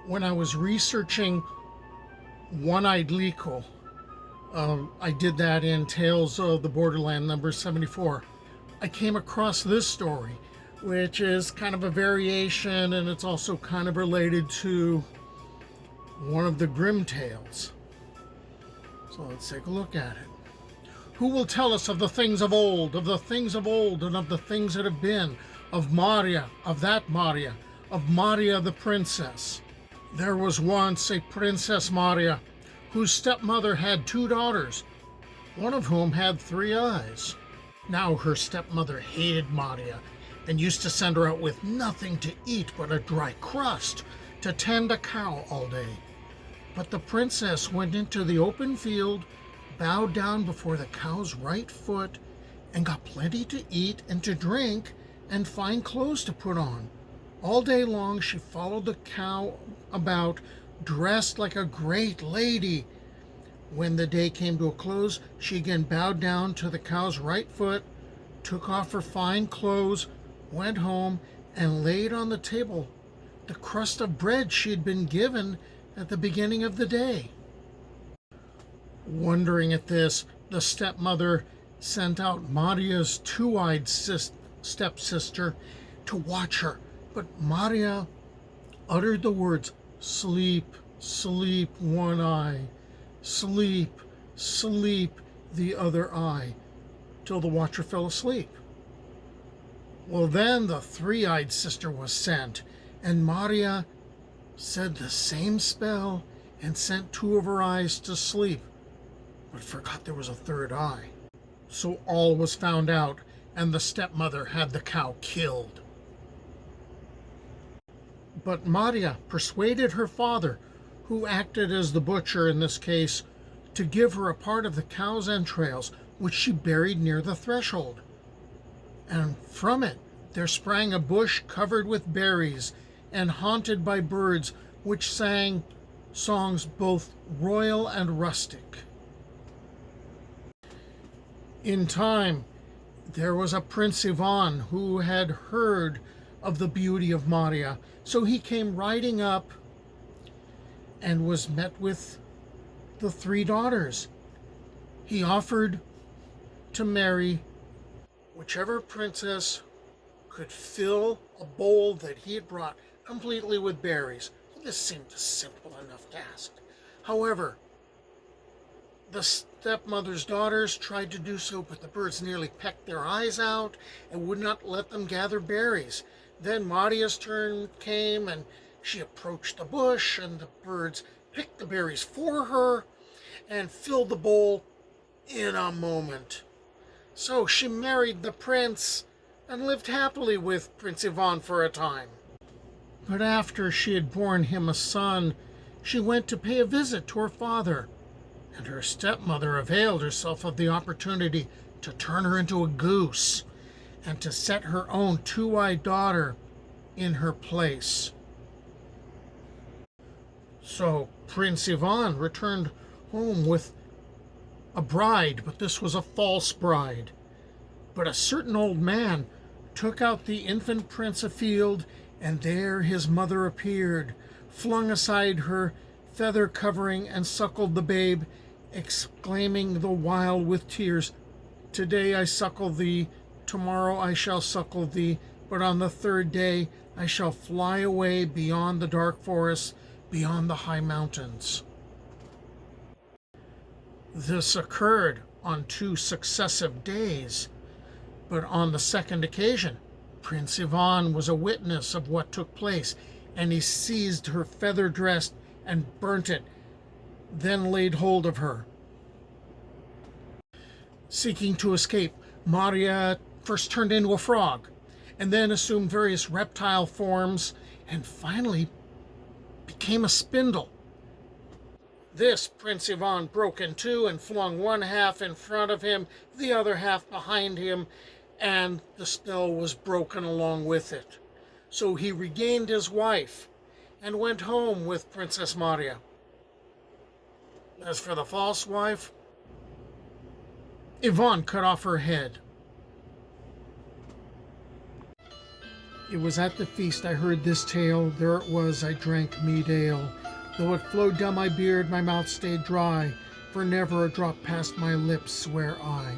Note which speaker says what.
Speaker 1: When I was researching One-Eyed Liko, I did that in Tales of the Borderland number 74. I came across this story, which is kind of a variation, and it's also kind of related to one of the Grimm tales. So let's take a look at it. Who will tell us of the things of old, of the things of old, and of the things that have been, of Maria, of that Maria, of Maria the princess? There was once a Princess Maria, whose stepmother had 2 daughters, one of whom had 3 eyes. Now her stepmother hated Maria and used to send her out with nothing to eat but a dry crust to tend a cow all day. But the princess went into the open field, bowed down before the cow's right foot, and got plenty to eat and to drink and fine clothes to put on. All day long she followed the cow about, dressed like a great lady. When the day came to a close, she again bowed down to the cow's right foot, took off her fine clothes, went home, and laid on the table the crust of bread she had been given at the beginning of the day. Wondering at this, the stepmother sent out Maria's 2-eyed stepsister to watch her. But Maria uttered the words, "Sleep, sleep, one eye, sleep, sleep, the other eye," till the watcher fell asleep. Well, then the 3-eyed sister was sent, and Maria said the same spell and sent 2 of her eyes to sleep, but forgot there was a 3rd eye. So all was found out, and the stepmother had the cow killed. But Maria persuaded her father, who acted as the butcher in this case, to give her a part of the cow's entrails, which she buried near the threshold. And from it there sprang a bush covered with berries and haunted by birds, which sang songs both royal and rustic. In time, there was a Prince Ivan who had heard of the beauty of Maria, so he came riding up and was met with the 3 daughters. He offered to marry whichever princess could fill a bowl that he had brought completely with berries. This seemed a simple enough task. However, the stepmother's daughters tried to do so, but the birds nearly pecked their eyes out and would not let them gather berries. Then Maria's turn came, and she approached the bush, and the birds picked the berries for her and filled the bowl in a moment. So she married the prince and lived happily with Prince Ivan for a time. But after she had borne him a son, she went to pay a visit to her father, and her stepmother availed herself of the opportunity to turn her into a goose and to set her own 2-eyed daughter in her place. So Prince Ivan returned home with a bride, but this was a false bride. But a certain old man took out the infant prince afield, and there his mother appeared, flung aside her feather covering, and suckled the babe, exclaiming the while with tears, "Today I suckle thee, tomorrow I shall suckle thee, but on the 3rd day I shall fly away beyond the dark forests, beyond the high mountains." This occurred on 2 successive days, but on the 2nd occasion, Prince Ivan was a witness of what took place, and he seized her feather dress and burnt it, then laid hold of her. Seeking to escape, Maria first turned into a frog, and then assumed various reptile forms, and finally became a spindle. This Prince Ivan broke in 2 and flung one half in front of him, the other half behind him, and the spell was broken along with it. So he regained his wife and went home with Princess Maria. As for the false wife, Ivan cut off her head. It was at the feast I heard this tale, there it was I drank mead ale. Though it flowed down my beard, my mouth stayed dry, for never a drop passed my lips, swear I.